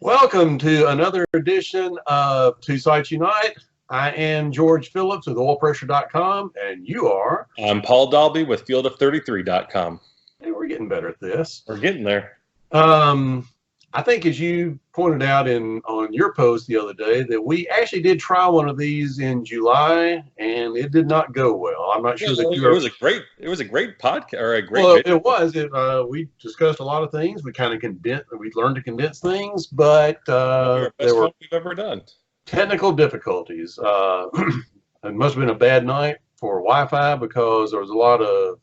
Welcome to another edition of Sites Unite. I am George Phillips with oilpressure.com, and you are? I'm Paul Dalby with fieldof33.com. Hey, we're getting better at this. We're getting there. I think as you pointed out on your post the other day that we actually did try one of these in July, and it did not go well. I'm not sure that you it was a great podcast or a great video. It was. We discussed a lot of things. We kind of we learned to condense things, but Best there were one we've ever done. technical difficulties. It must have been a bad night for Wi-Fi because there was a lot of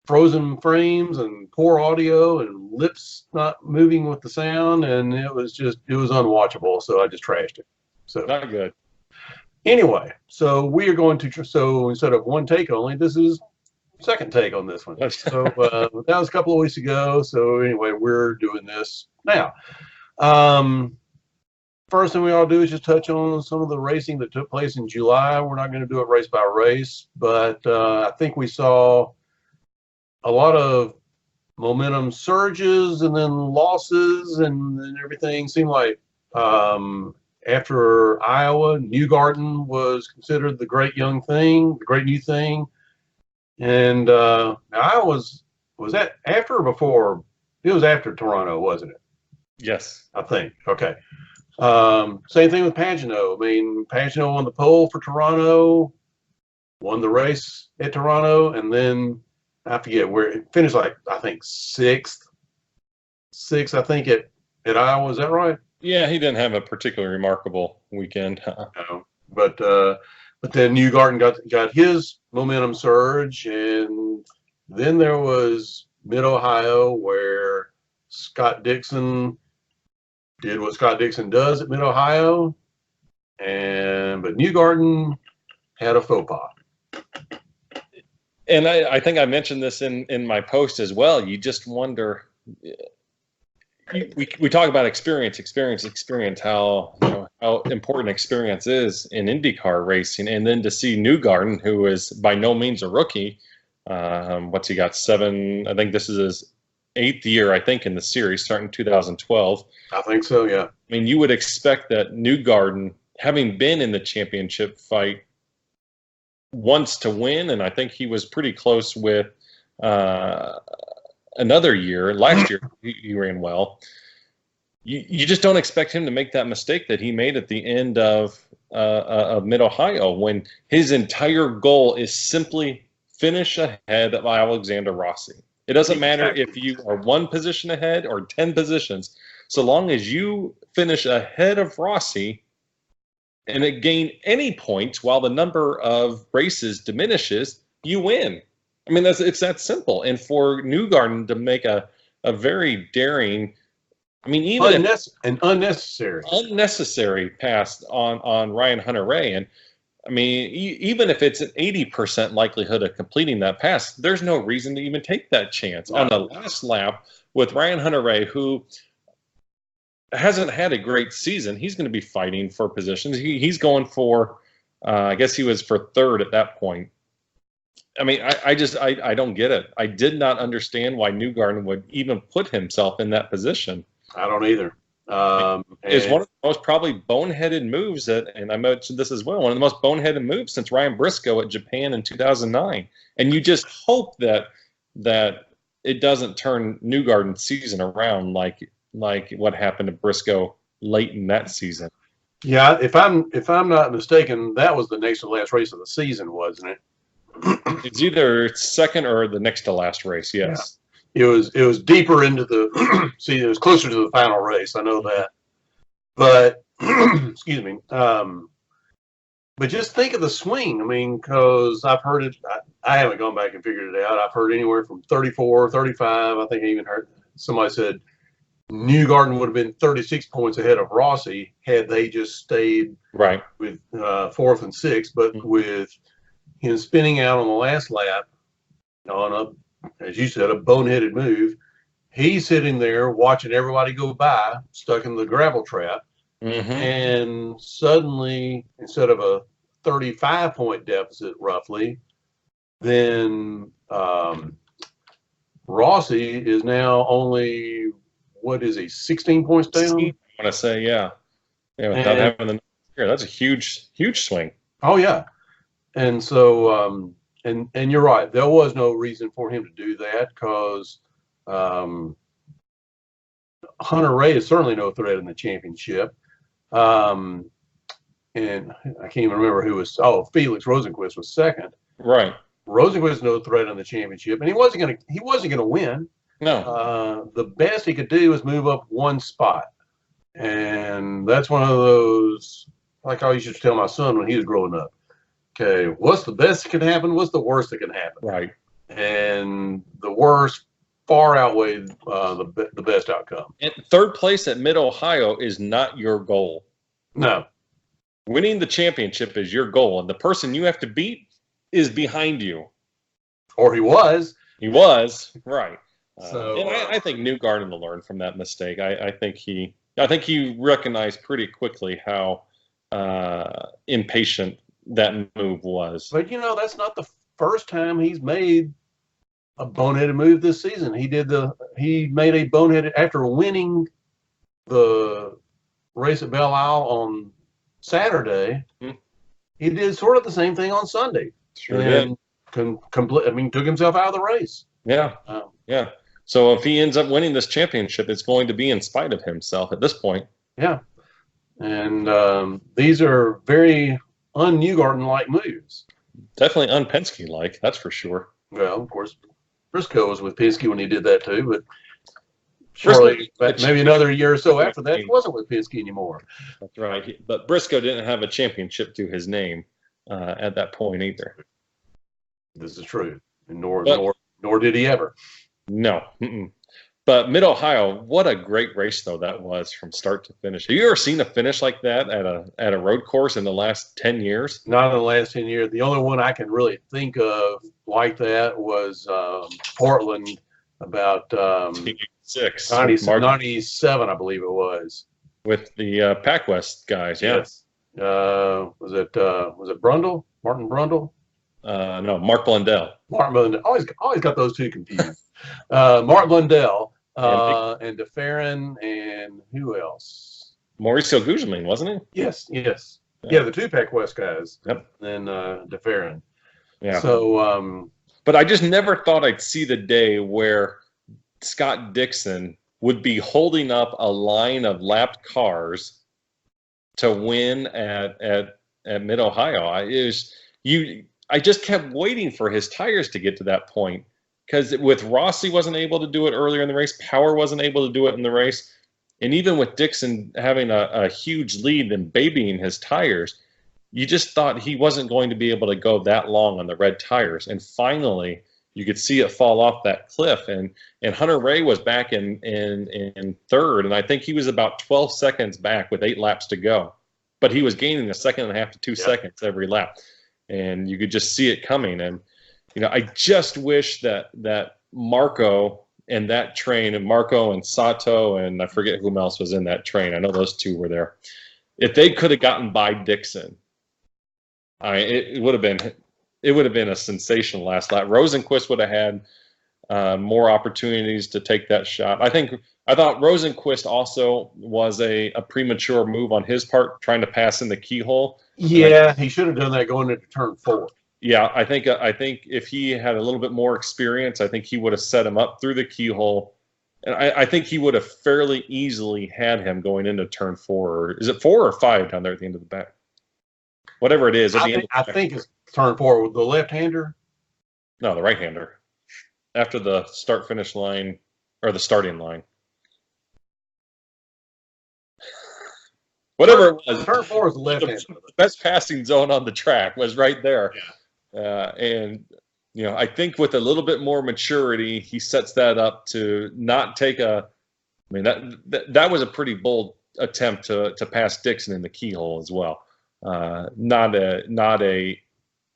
frozen frames and poor audio and lips not moving with the sound, and it was unwatchable. So I just trashed it. So Not good. anyway, so we are going to so instead of one take only, this is second take on this one. So that was a couple of weeks ago. So anyway, we're doing this now. First thing we all do is just touch on some of the racing that took place in July. We're not going to do it race by race, but I think we saw a lot of momentum surges and then losses and then everything. Seemed like after Iowa, Newgarden was considered the great young thing, the great new thing. And Iowa was that after or before? It was after Toronto, wasn't it? Yes. I think. Okay. Same thing with Pagenaud. I mean, Pagenaud won the pole for Toronto, won the race at Toronto, and then I forget where it finished, like I think sixth, I think at Iowa. Is that right? Yeah, he didn't have a particularly remarkable weekend. No, but then Newgarden got his momentum surge, and then there was Mid Ohio where Scott Dixon did what Scott Dixon does at Mid Ohio, but Newgarden had a faux pas. And I think I mentioned this in my post as well. You just wonder. We talk about experience, how important experience is in IndyCar racing, and then to see Newgarden, who is by no means a rookie. What's he got? 7. I think this is his 8th year. I think in the series, starting 2012. I think so. Yeah. I mean, you would expect that Newgarden, having been in the championship fight, wants to win, and I think he was pretty close with another year. Last year, he ran well. You just don't expect him to make that mistake that he made at the end of Mid Ohio, when his entire goal is simply finish ahead of Alexander Rossi. It doesn't matter if you are 1 position ahead or 10 positions, so long as you finish ahead of Rossi and it gain any points while the number of races diminishes, you win. I mean, it's that simple. And for Newgarden to make a very daring, I mean, even an unnecessary pass on Ryan Hunter-Reay, and I mean, even if it's an 80% likelihood of completing that pass, there's no reason to even take that chance. On the last lap with Ryan Hunter-Reay, who hasn't had a great season, he's going to be fighting for positions. He's going for, I guess he was for 3rd at that point. I mean, I don't get it. I did not understand why Newgarden would even put himself in that position. I don't either. It's one of the most probably boneheaded moves and I mentioned this as well, one of the most boneheaded moves since Ryan Briscoe at Japan in 2009. And you just hope that it doesn't turn Newgarden's season around like what happened to Briscoe late in that season. Yeah, if I'm not mistaken, that was the next to last race of the season, wasn't it? It's either second or the next to last race. Yes. Yeah. It was deeper into the see, it was closer to the final race. I know that, but excuse me. But just think of the swing. I mean, because I've heard it. I haven't gone back and figured it out. I've heard anywhere from 34, 35. I think I even heard somebody said Newgarden would have been 36 points ahead of Rossi had they just stayed right with 4th and 6th. But with him spinning out on the last lap on as you said, a boneheaded move, he's sitting there watching everybody go by, stuck in the gravel trap. Mm-hmm. And suddenly, instead of a 35-point deficit, roughly, then Rossi is now only, what is he, 16 points down? want to say, yeah, without having the here, that's a huge swing. Oh yeah, and so and you're right. There was no reason for him to do that because Hunter Ray is certainly no threat in the championship. Um, and I can't even remember who was. Oh, Felix Rosenquist was second. Right. Rosenquist no threat in the championship, and he wasn't gonna win. No. The best he could do was move up one spot, and that's one of those, like I used to tell my son when he was growing up. Okay, what's the best that can happen? What's the worst that can happen? Right. And the worst far outweighed the best outcome. And third place at Mid Ohio is not your goal. No. Winning the championship is your goal, and the person you have to beat is behind you. Or he was. He was, right. So and I think Newgarden will learn from that mistake. I think he recognized pretty quickly how impatient that move was. But that's not the first time he's made a boneheaded move this season. He made a boneheaded after winning the race at Belle Isle on Saturday. Mm-hmm. He did sort of the same thing on Sunday. Sure did. Took himself out of the race. Yeah. Yeah. So if he ends up winning this championship, it's going to be in spite of himself at this point. Yeah. And these are very un-Newgarden-like moves. Definitely un-Penske-like, that's for sure. Well, of course, Briscoe was with Penske when he did that too, but surely maybe another year or so after that, he wasn't with Penske anymore. That's right. But Briscoe didn't have a championship to his name at that point either. This is true. And nor did he ever. No. Mm-mm. But Mid Ohio, what a great race though that was from start to finish. Have you ever seen a finish like that at a road course in the last 10 years? Not in the last 10 years. The only one I can really think of like that was Portland about 97, I believe it was. With the Pac West guys, yeah. Yes. Was it Brundle? Martin Brundle? No, Mark Blundell. Mark Blundell. Always got those two confused. Mark Blundell and DeFerrin and who else? Mauricio Gugelmin, wasn't he? Yes. Yeah, the two Pac West guys. Yep. And DeFerrin. Yeah. So, but I just never thought I'd see the day where Scott Dixon would be holding up a line of lapped cars to win at Mid Ohio. I just kept waiting for his tires to get to that point because with Rossi wasn't able to do it earlier in the race, Power wasn't able to do it in the race, and even with Dixon having a huge lead and babying his tires, you just thought he wasn't going to be able to go that long on the red tires. And finally, you could see it fall off that cliff, and Hunter Ray was back in third, and I think he was about 12 seconds back with 8 laps to go, but he was gaining 1.5 to 2 seconds every lap. And you could just see it coming. And, I just wish that Marco and that train, and Marco and Sato, and I forget who else was in that train. I know those two were there. If they could have gotten by Dixon, it would have been a sensational last lap. Rosenquist would have had more opportunities to take that shot. I thought Rosenquist also was a premature move on his part, trying to pass in the keyhole. Yeah, he should have done that going into turn 4. Yeah, I think if he had a little bit more experience, I think he would have set him up through the keyhole, and I think he would have fairly easily had him going into turn 4. Or is it 4 or 5 down there at the end of the back? Whatever it is, at the end. I think it's turn 4 with the left-hander. No, the right-hander. After the start-finish line or the starting line. Whatever it was. Turn 4 is the left-hander. The best passing zone on the track was right there. Yeah. And I think with a little bit more maturity, he sets that up to not take that was a pretty bold attempt to pass Dixon in the keyhole as well. Not a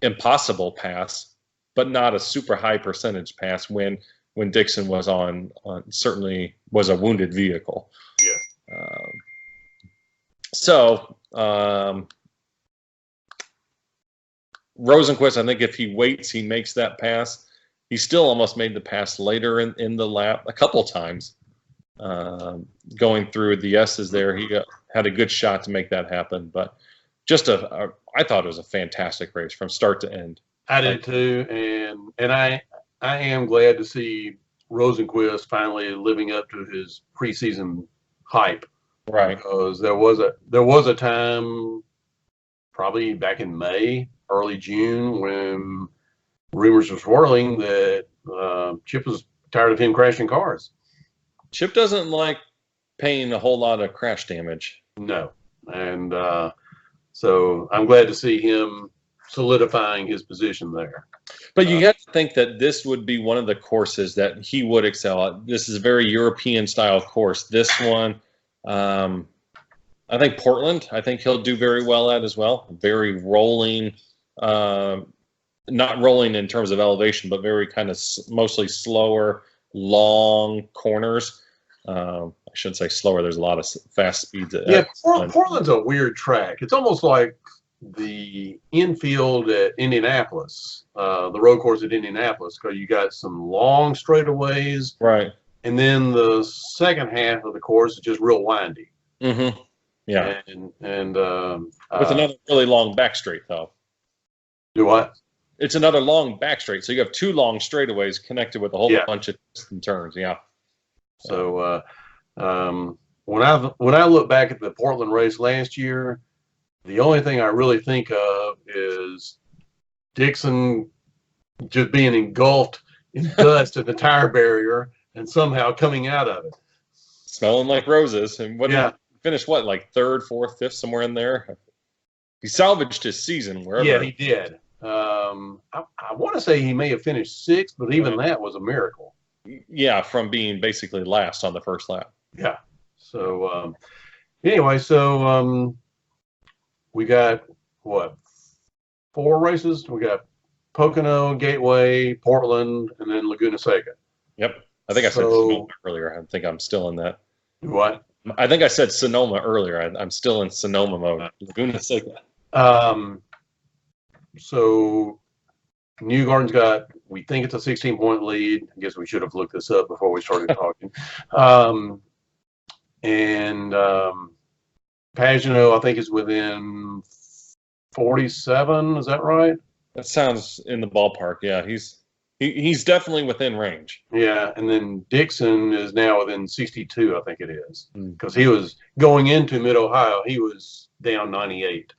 impossible pass, but not a super high percentage pass when Dixon was on certainly was a wounded vehicle. Yeah. So Rosenquist, I think if he waits, he makes that pass. He still almost made the pass later in the lap a couple times. going through the S's there. He had a good shot to make that happen, but just I thought it was a fantastic race from start to end. I did too, and I am glad to see Rosenquist finally living up to his preseason hype. Right. Because there was a time, probably back in May, early June, when rumors were swirling that Chip was tired of him crashing cars. Chip doesn't like paying a whole lot of crash damage. No, and so I'm glad to see him solidifying his position there. But you have to think that this would be one of the courses that he would excel at. This is a very European style course. This one, I think Portland, I think he'll do very well at as well. Very rolling, not rolling in terms of elevation, but very kind of mostly slower, long corners. I shouldn't say slower. There's a lot of fast speeds. Portland's a weird track. It's almost like the infield at Indianapolis, the road course at Indianapolis, because you got some long straightaways, right? And then the second half of the course is just real windy. Mm-hmm. Yeah, and with another really long back straight though. Do what? It's another long back straight, so you have two long straightaways connected with a whole bunch of twists and turns. Yeah. So when I look back at the Portland race last year, the only thing I really think of is Dixon just being engulfed in dust at the tire barrier and somehow coming out of it. Smelling like roses. And finished like third, fourth, fifth, somewhere in there. He salvaged his season wherever. Yeah, he did. I want to say he may have finished sixth, but even that was a miracle. Yeah, from being basically last on the first lap. Yeah. So anyway, we got what, 4 races? We got Pocono, Gateway, Portland, and then Laguna Seca. Yep. I think I said Sonoma earlier. I think I'm still in that. What? I think I said Sonoma earlier. I'm still in Sonoma mode. Laguna Seca. So Newgarden's got, we think it's a 16-point lead. I guess we should have looked this up before we started talking. And Pagano, I think, is within 47. Is that right? That sounds in the ballpark. Yeah, he's definitely within range. Yeah, and then Dixon is now within 62, I think it is, because he was going into Mid-Ohio, he was down 98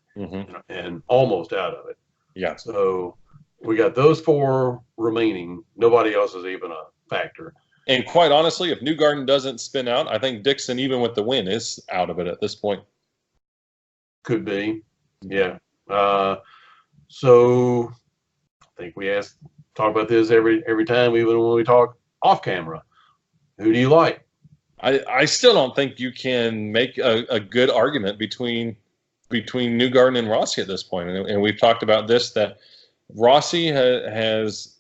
and almost out of it. Yeah. So we got those 4 remaining. Nobody else is even a factor. And quite honestly, if Newgarden doesn't spin out, I think Dixon, even with the win, is out of it at this point. Could be. Yeah. So I think we talk about this every time, even when we talk off camera. Who do you like? I still don't think you can make a good argument between Newgarden and Rossi at this point. And we've talked about this, that Rossi has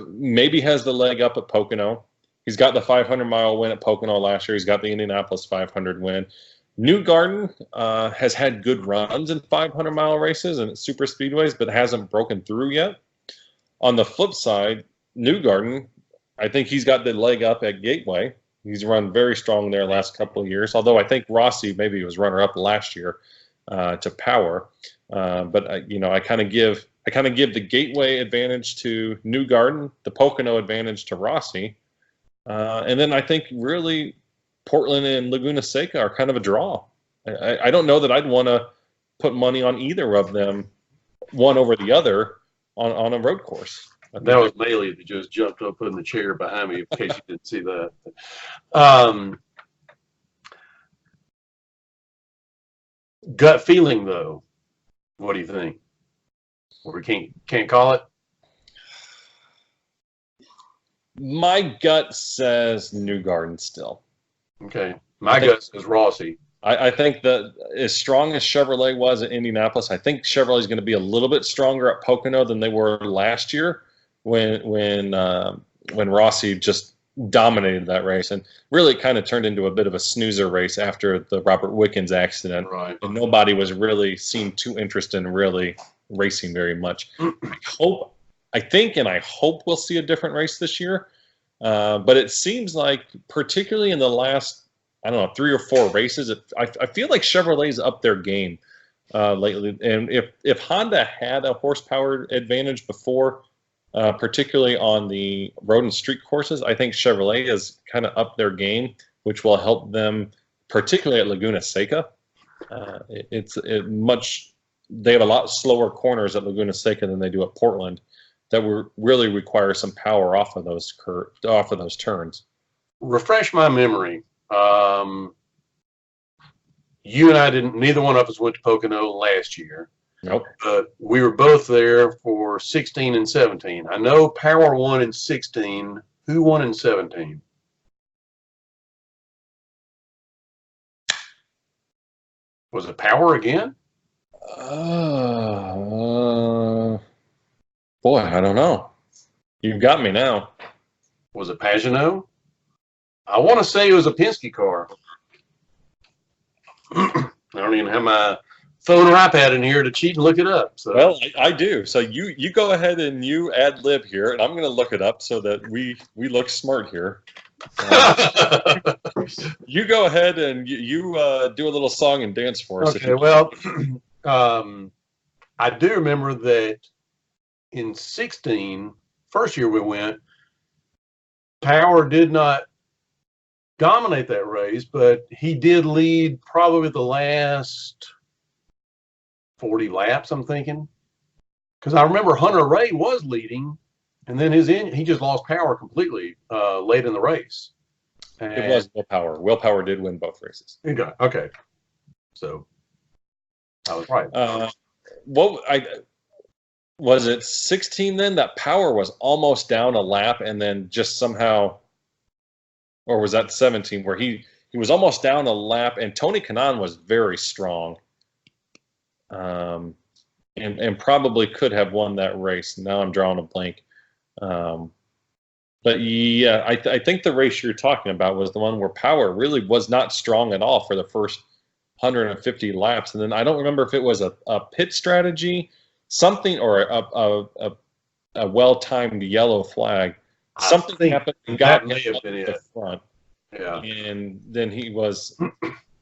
maybe has the leg up at Pocono. He's got the 500-mile win at Pocono last year. He's got the Indianapolis 500 win. Newgarden has had good runs in 500-mile races and super speedways, but hasn't broken through yet. On the flip side, Newgarden, I think he's got the leg up at Gateway. He's run very strong there last couple of years, although I think Rossi maybe was runner-up last year to Power. But I kind of give the Gateway advantage to Newgarden, the Pocono advantage to Rossi, and then I think really Portland and Laguna Seca are kind of a draw. I don't know that I'd want to put money on either of them, one over the other, on a road course. That was Maley that just jumped up in the chair behind me, in case you didn't see that. Gut feeling, though. What do you think? Or we can't call it? My gut says Newgarden still. Okay. My gut says Rossi. I think that as strong as Chevrolet was at Indianapolis, I think Chevrolet is going to be a little bit stronger at Pocono than they were last year when Rossi just dominated that race, and really kind of turned into a bit of a snoozer race after the Robert Wickens accident. Right. And nobody was really seemed too interested in really racing very much. I hope we'll see a different race this year. But it seems like, particularly in the last, I don't know, 3 or 4 races, I feel like Chevrolet's up their game lately. And if Honda had a horsepower advantage before, particularly on the road and street courses, I think Chevrolet has kind of upped their game, which will help them, particularly at Laguna Seca. They have a lot slower corners at Laguna Seca than they do at Portland, that will really require some power off of those turns. Refresh my memory. You and I didn't. Neither one of us went to Pocono last year. Nope. But we were both there for 16 and 17. I know Power won in 16. Who won in 17? Was it Power again? Boy, I don't know. You've got me now. Was it Pagano? I want to say it was a Penske car. I don't even have my phone or iPad in here to cheat and look it up. So. Well, I do. So you go ahead and you ad lib here, and I'm going to look it up so that we look smart here. You go ahead and you do a little song and dance for us. Okay. Well, I do remember that in 16, first year we went, Power did not dominate that race, but he did lead probably the last 40 laps, I'm thinking. Because I remember Hunter Ray was leading, and then he just lost power completely late in the race. And it was Will Power. Will Power did win both races. Okay. So I was right. Was it 16 then? That Power was almost down a lap and then just somehow, or was that 17 where he was almost down a lap and Tony Kanaan was very strong, and probably could have won that race. Now I'm drawing a blank. But yeah, I think the race you're talking about was the one where Power really was not strong at all for the first 150 laps, and then I don't remember if it was a pit strategy, something, or a well-timed yellow flag. Something happened and got him up the front. Yeah. And then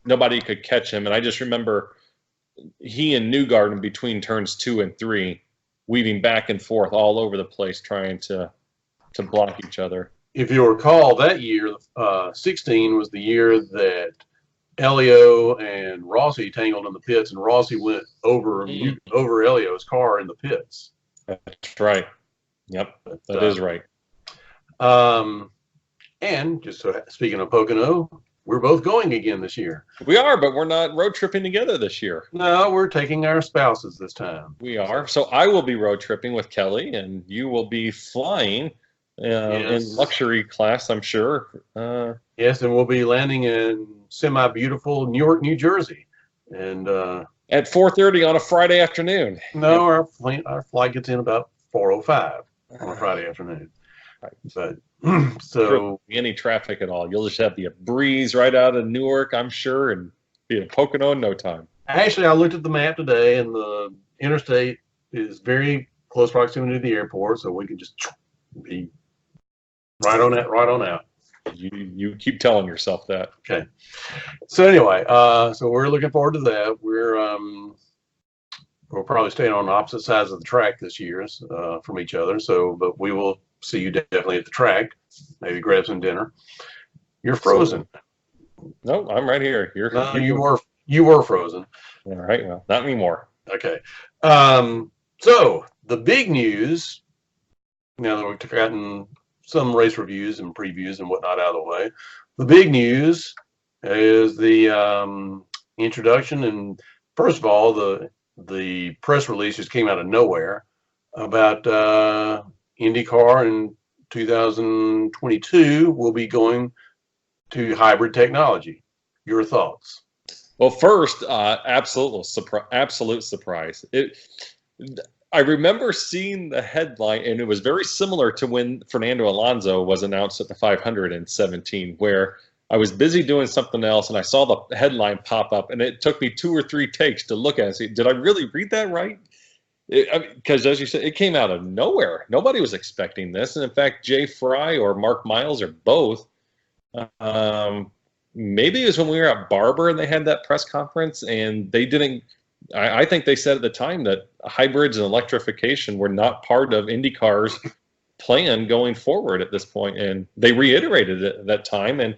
nobody could catch him. And I just remember he and Newgarden between turns 2 and 3, weaving back and forth all over the place, trying to block each other. If you recall, that year, 16 was the year that Elio and Rossi tangled in the pits, and Rossi went over Elio's car in the pits. That's right. Yep, that is right. And just speaking of Pocono, we're both going again this year. We are, but we're not road tripping together this year. No, we're taking our spouses this time. We are. So I will be road tripping with Kelly, and you will be flying in luxury class, I'm sure. Yes, and we'll be landing in semi-beautiful Newark, New Jersey. And at 4:30 on a Friday afternoon. No, our flight gets in about 4:05 on a Friday afternoon. Right. But so any traffic at all, you'll just have the breeze right out of Newark, I'm sure, and be in Pocono in no time. Actually, I looked at the map today, and the interstate is very close proximity to the airport, so we could just be right on out. You keep telling yourself that. Okay. So anyway, so we're looking forward to that. We'll probably stay on opposite sides of the track this year from each other. So, but we will see you definitely at the track. Maybe grab some dinner. You're frozen. No, I'm right here. You were frozen. All right. Well, not anymore. Okay. So the big news, now that we've gotten some race reviews and previews and whatnot out of the way, the big news is the introduction. And first of all, the press release just came out of nowhere about IndyCar in 2022 will be going to hybrid technology. Your thoughts? Well, first, absolute surprise. I remember seeing the headline, and it was very similar to when Fernando Alonso was announced at the 500 in 17, where I was busy doing something else, and I saw the headline pop up, and it took me 2 or 3 takes to look at it and say, did I really read that right? Because as you said, it came out of nowhere. Nobody was expecting this. And in fact, Jay Fry or Mark Miles or both, maybe it was when we were at Barber and they had that press conference and they didn't. I think they said at the time that hybrids and electrification were not part of IndyCar's plan going forward at this point, and they reiterated it at that time. And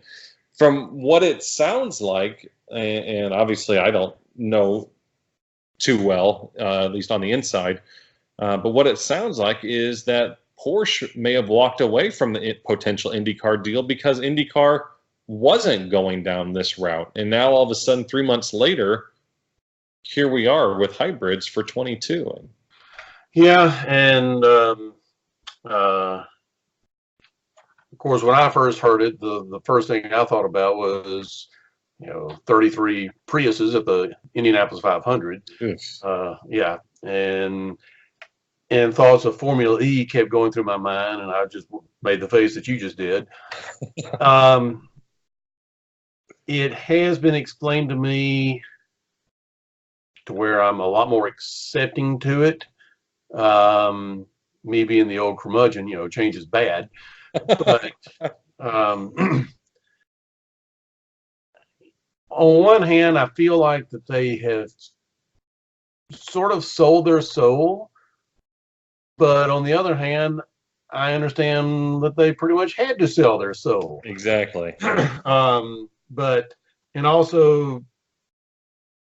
from what it sounds like, and obviously I don't know too well, at least on the inside, but what it sounds like is that Porsche may have walked away from the potential IndyCar deal because IndyCar wasn't going down this route. And now all of a sudden, 3 months later, here we are with hybrids for 22. Yeah, and of course, when I first heard it, the first thing I thought about was, 33 Priuses at the Indianapolis 500. Yes. Yeah, and thoughts of Formula E kept going through my mind, and I just made the face that you just did. It has been explained to me to where I'm a lot more accepting to it. Me being the old curmudgeon, change is bad. But on one hand, I feel like that they have sort of sold their soul. But on the other hand, I understand that they pretty much had to sell their soul. Exactly. But, and also,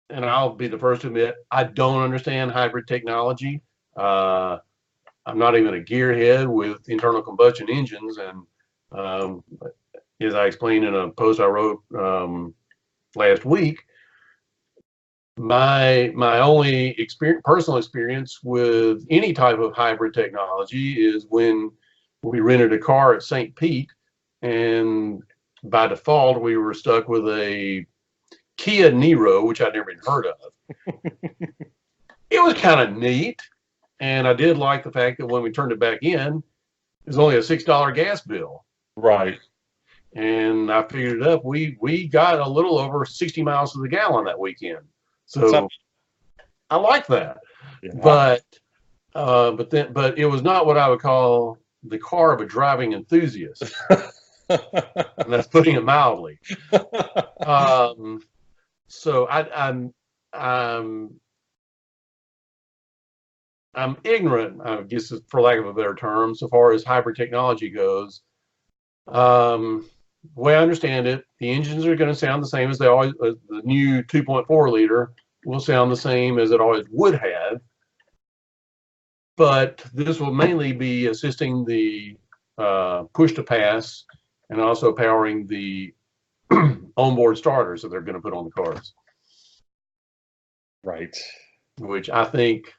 and I'll be the first to admit, I don't understand hybrid technology. I'm not even a gearhead with internal combustion engines. And as I explained in a post I wrote last week, my only personal experience with any type of hybrid technology is when we rented a car at St. Pete, and by default we were stuck with a Kia Niro, which I'd never even heard of. It was kind of neat, and I did like the fact that when we turned it back in, it was only a $6 gas bill. Right. And I figured it up. We got a little over 60 miles to the gallon that weekend. So I like that. Yeah. But it was not what I would call the car of a driving enthusiast. And that's putting it mildly. So I'm ignorant, I guess, for lack of a better term, so far as hybrid technology goes. The way I understand it, the engines are going to sound the same as they always. The new 2.4 liter will sound the same as it always would have, but this will mainly be assisting the push to pass and also powering the onboard starters that they're going to put on the cars. Right. Which I think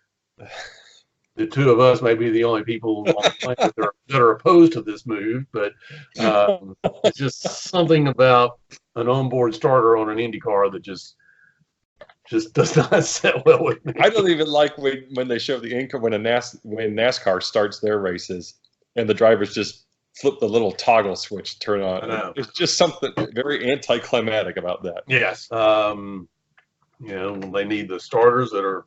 the two of us may be the only people on the planet that are opposed to this move, but it's just something about an onboard starter on an Indy car that just does not sit well with me. I don't even like when they show the income when NASCAR starts their races and the drivers just flip the little toggle switch to turn on. I know. It's just something very anticlimactic about that. Yes. They need the starters that are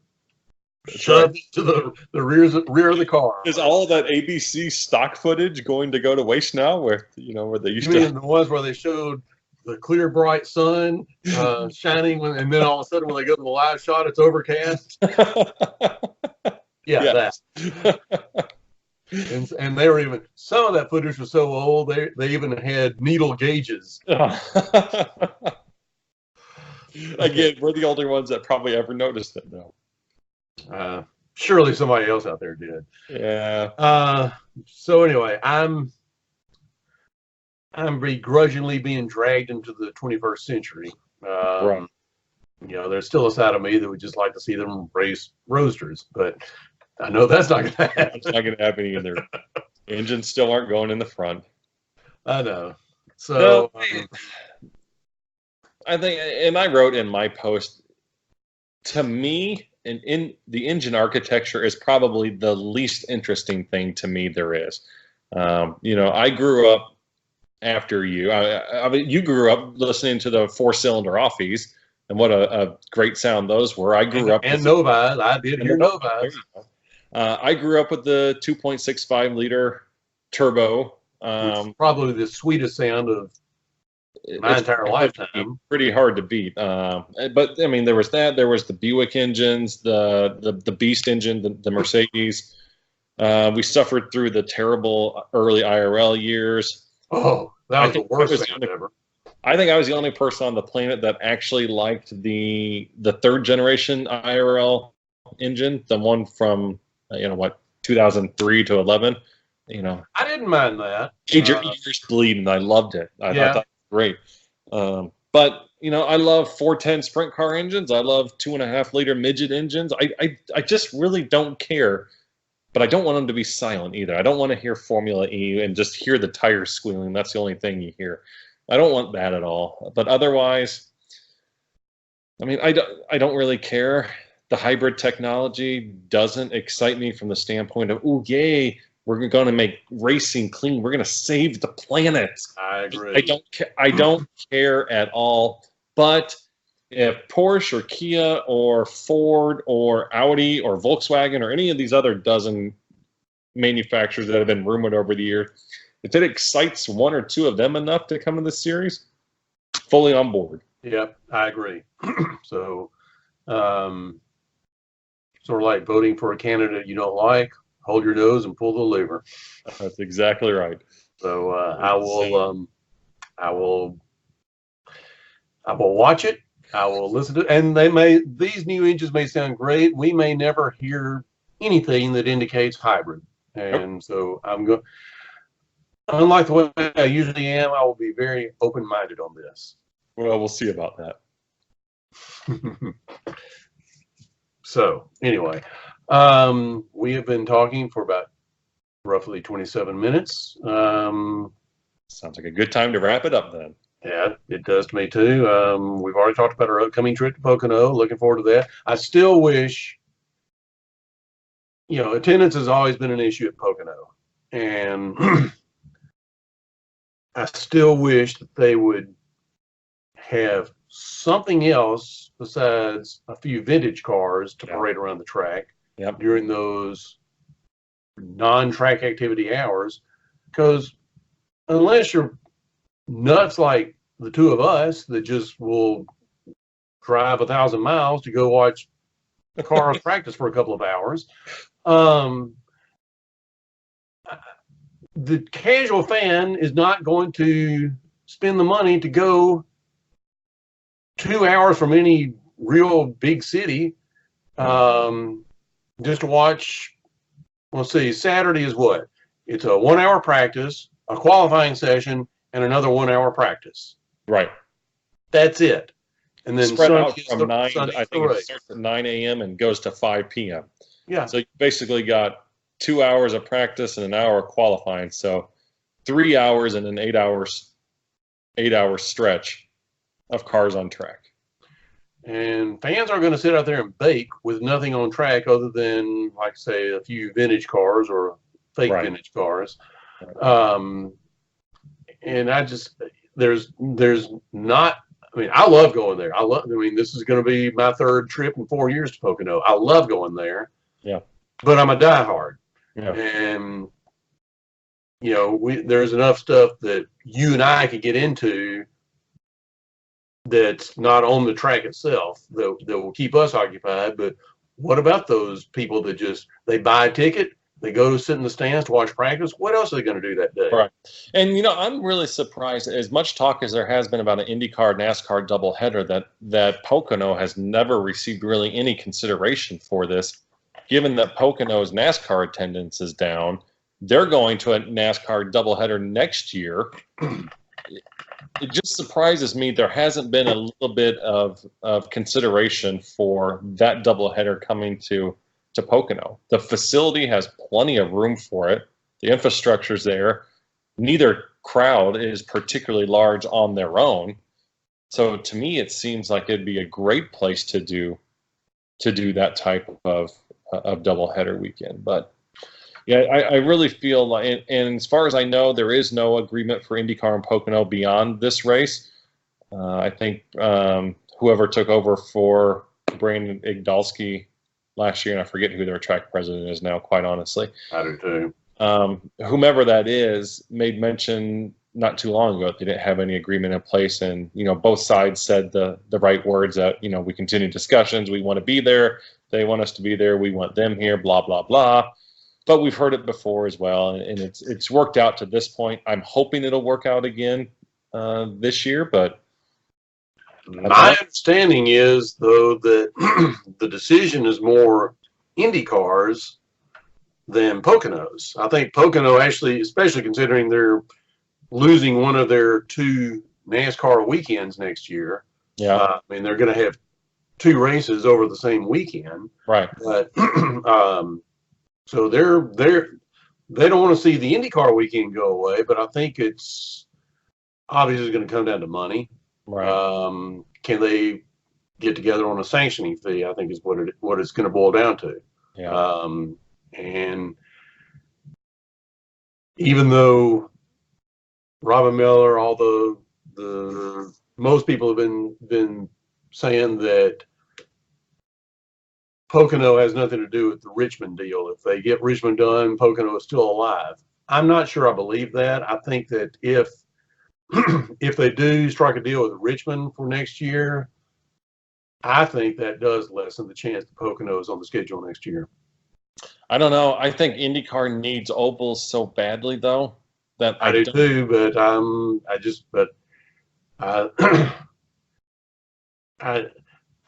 shoved to the rear of the car. Is all of that ABC stock footage going to go to waste now? Where they used to the ones where they showed the clear, bright sun shining, and then all of a sudden when they go to the live shot, it's overcast. Yeah. That. And they were even, some of that footage was so old they even had needle gauges. Again, we're the only ones that probably ever noticed it, though. Surely somebody else out there did. Yeah. So anyway, I'm begrudgingly being dragged into the 21st century. Right. There's still a side of me that would just like to see them race roadsters, but I know that's not going to happen. It's not going to happen either. Engines still aren't going in the front. I know. So I think, and I wrote in my post, to me, in the engine architecture is probably the least interesting thing to me there is. I grew up after you. I mean, you grew up listening to the 4-cylinder offies, and what a great sound those were. I grew up and Novi. I did hear Novi. I grew up with the 2.65 liter turbo. Which is probably the sweetest sound of my It's entire lifetime. pretty hard to beat. But I mean, there was that. There was the Buick engines, the Beast engine, the Mercedes. We suffered through the terrible early IRL years. Oh, that was the worst sound ever. I think I was the only person on the planet that actually liked the third generation IRL engine, the one from 2003 to 11. I didn't mind that. Made your ears bleed, and I loved it. I thought that was great. But I love 410 sprint car engines. I love 2.5 liter midget engines. I just really don't care. But I don't want them to be silent either. I don't want to hear Formula E and just hear the tires squealing. That's the only thing you hear. I don't want that at all. But otherwise, I mean, I don't really care. The hybrid technology doesn't excite me from the standpoint of, oh, yay, we're going to make racing clean. We're going to save the planet. I agree. I don't care at all. But if Porsche or Kia or Ford or Audi or Volkswagen or any of these other dozen manufacturers that have been rumored over the years, if it excites one or two of them enough to come in this series, fully on board. Yep, I agree. So, sort of like voting for a candidate you don't like, hold your nose and pull the lever. That's exactly right. So I will watch it. I will listen to it, and these new engines may sound great. We may never hear anything that indicates hybrid, and so I'm going. Unlike the way I usually am, I will be very open-minded on this. Well, we'll see about that. So anyway, we have been talking for about roughly 27 minutes. Sounds like a good time to wrap it up then. Yeah, it does to me too. We've already talked about our upcoming trip to Pocono. Looking forward to that. I still wish, attendance has always been an issue at Pocono. And I still wish that they would have something else besides a few vintage cars to parade around the track during those non-track activity hours. Because unless you're nuts like the two of us that just will drive 1,000 miles to go watch the cars practice for a couple of hours, the casual fan is not going to spend the money to go 2 hours from any real big city just to watch. Let's see, Saturday is what? It's a 1 hour practice, a qualifying session, and another 1 hour practice. Right. That's it. And then spread out from 9, I think it starts at 9 a.m. and goes to 5 p.m. Yeah. So you basically got 2 hours of practice and an hour of qualifying. So 3 hours and an 8 hour stretch of cars on track. And fans are going to sit out there and bake with nothing on track other than, like, say, a few vintage cars or fake vintage cars. Right. And there's not, I love going there. This is going to be my third trip in 4 years to Pocono. I love going there. Yeah. But I'm a diehard. Yeah. And, there's enough stuff that you and I could get into that's not on the track itself that will keep us occupied. But what about those people that they buy a ticket, they go sit in the stands to watch practice? What else are they going to do that day? Right. And, I'm really surprised, as much talk as there has been about an IndyCar NASCAR doubleheader, that Pocono has never received really any consideration for this, given that Pocono's NASCAR attendance is down. They're going to a NASCAR doubleheader next year. It just surprises me there hasn't been a little bit of consideration for that doubleheader coming to Pocono. The facility has plenty of room for it. The infrastructure's there. Neither crowd is particularly large on their own. So to me, it seems like it'd be a great place to do that type of doubleheader weekend. But yeah, I really feel like, and as far as I know, there is no agreement for IndyCar and Pocono beyond this race. I think whoever took over for Brandon Igdalski last year, and I forget who their track president is now, quite honestly. I do too. Whomever that is made mention not too long ago that they didn't have any agreement in place, and both sides said the right words that we continue discussions, we want to be there, they want us to be there, we want them here, blah blah blah. But we've heard it before as well, and it's worked out to this point. I'm hoping it'll work out again this year, but my understanding is though that the decision is more Indy cars than Poconos. I think Pocono actually, especially considering they're losing one of their 2 NASCAR weekends next year. Yeah. I mean, they're going to have 2 races over the same weekend. Right. But so they don't want to see the IndyCar weekend go away, but I think it's obviously going to come down to money. Right. Can they get together on a sanctioning fee? I think is what it's going to boil down to. Yeah. And even though Robin Miller, all the most people have been saying that Pocono has nothing to do with the Richmond deal. If they get Richmond done, Pocono is still alive. I'm not sure I believe that. I think that if they do strike a deal with Richmond for next year, I think that does lessen the chance that Pocono is on the schedule next year. I don't know. I think IndyCar needs ovals so badly, though, that I do too. But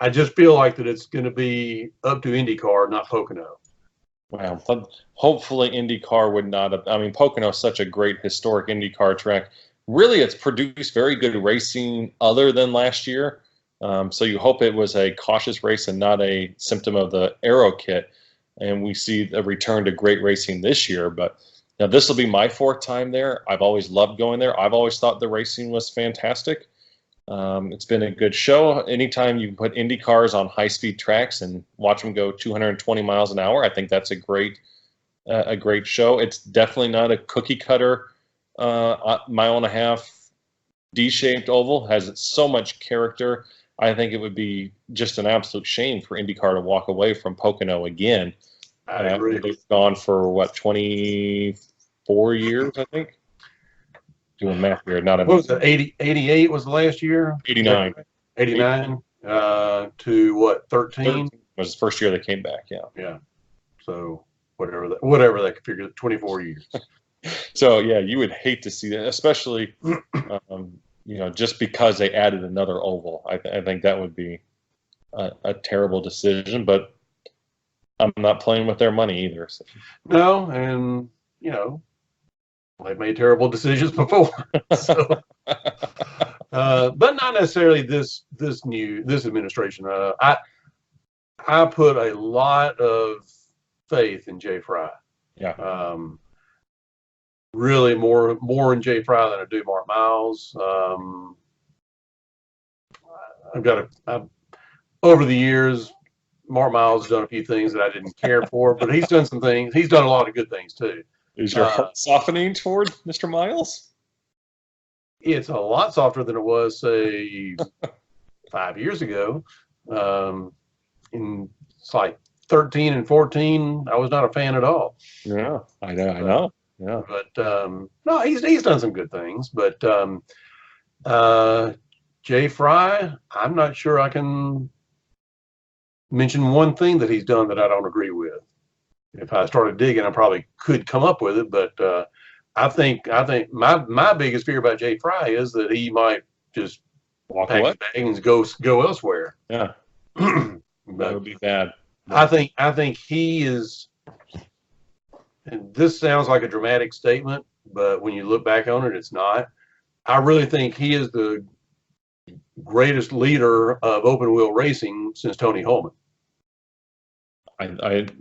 I just feel like that it's going to be up to IndyCar, not Pocono. Well, hopefully IndyCar would not have. I mean, Pocono is such a great historic IndyCar track. Really, it's produced very good racing other than last year. So you hope it was a cautious race and not a symptom of the aero kit. And we see a return to great racing this year. But now this will be my 4th time there. I've always loved going there. I've always thought the racing was fantastic. It's been a good show. Anytime you can put Indy cars on high-speed tracks and watch them go 220 miles an hour, I think that's a great show. It's definitely not a cookie cutter mile and a half D-shaped oval. It has so much character. I think it would be just an absolute shame for IndyCar to walk away from Pocono again. I agree. They've gone for what, 24 years, I think. Doing math here, not what was it? 88 was the last year. 89. 89 to what? 13 was the first year they came back. Yeah. Yeah. So whatever that could figure. 24 years. So yeah, you would hate to see that, especially just because they added another oval. I think that would be a terrible decision, but I'm not playing with their money either. So. No, and they've made terrible decisions before. So, but not necessarily this administration. I put a lot of faith in Jay Fry. Yeah. Really more in Jay Fry than I do Mark Miles. Over the years, Mark Miles has done a few things that I didn't care for, but he's done some things. He's done a lot of good things too. Is your heart softening toward Mr. Miles? It's a lot softer than it was, say, 5 years ago. In like 13 and 14, I was not a fan at all. Yeah, I know. Yeah, but no, he's done some good things. But Jay Fry, I'm not sure I can mention one thing that he's done that I don't agree with. If I started digging, I probably could come up with it. But I think my biggest fear about Jay Fry is that he might just walk pack away his bag and go elsewhere. Yeah, that would be bad. I think he is. And this sounds like a dramatic statement, but when you look back on it, it's not. I really think he is the greatest leader of open wheel racing since Tony Holman. I think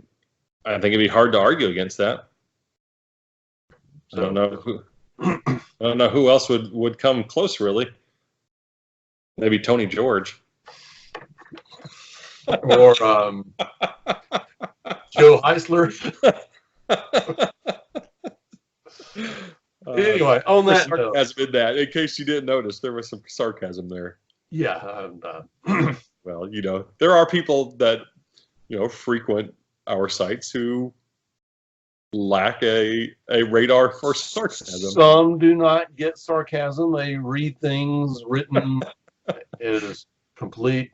it'd be hard to argue against that. So, I don't know who else would come close, really. Maybe Tony George. Or Joe Heisler. Anyway, on that note, sarcasm in that. In case you didn't notice, there was some sarcasm there. Yeah. Well, there are people that frequent our sites who lack a radar for sarcasm. Some do not get sarcasm. They read things written as completely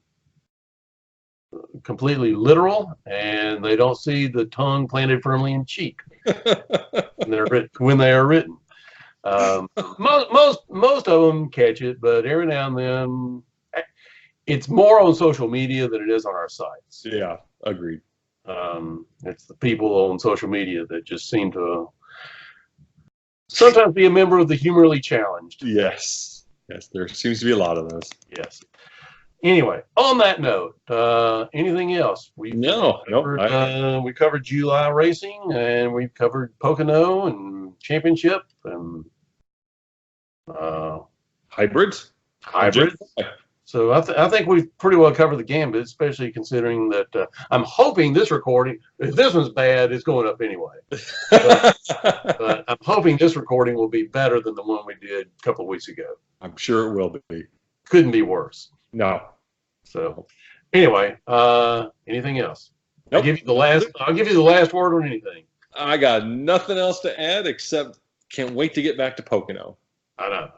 literal, and they don't see the tongue planted firmly in cheek when they are written. Most of them catch it, but every now and then, it's more on social media than it is on our sites. Yeah, agreed. It's the people on social media that just seem to sometimes be a member of the humorly challenged. Yes, there seems to be a lot of those. Yes. Anyway, on that note, anything else? We covered July racing, and we've covered Pocono and championship and hybrids. So I think we've pretty well covered the gambit, especially considering that I'm hoping this recording, if this one's bad, it's going up anyway. But I'm hoping this recording will be better than the one we did a couple of weeks ago. I'm sure it will be. Couldn't be worse. No. So anyway, anything else? Nope. I'll give you the last word on anything. I got nothing else to add except can't wait to get back to Pocono. I know.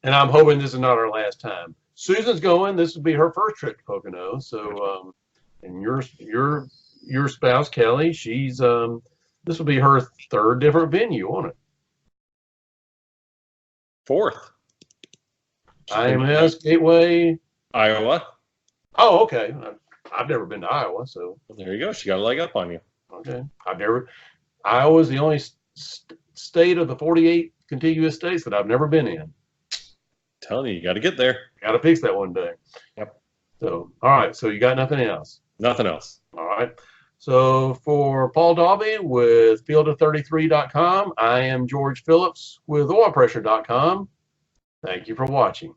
I'm hoping this is not our last time. Susan's going. This will be her first trip to Pocono. So, and your spouse Kelly, she's this will be her third different venue, won't it? Fourth. IMS Gateway, Iowa. Oh, okay. I've never been to Iowa, so. Well, there you go. She got a leg up on you. Okay. Iowa's the only state of the 48 contiguous states that I've never been in. Telling you got to get there. Got to fix that one day. Yep. So, all right. So you got nothing else? Nothing else. All right. So for Paul Dalby with fieldof33.com, I am George Phillips with oilpressure.com. Thank you for watching.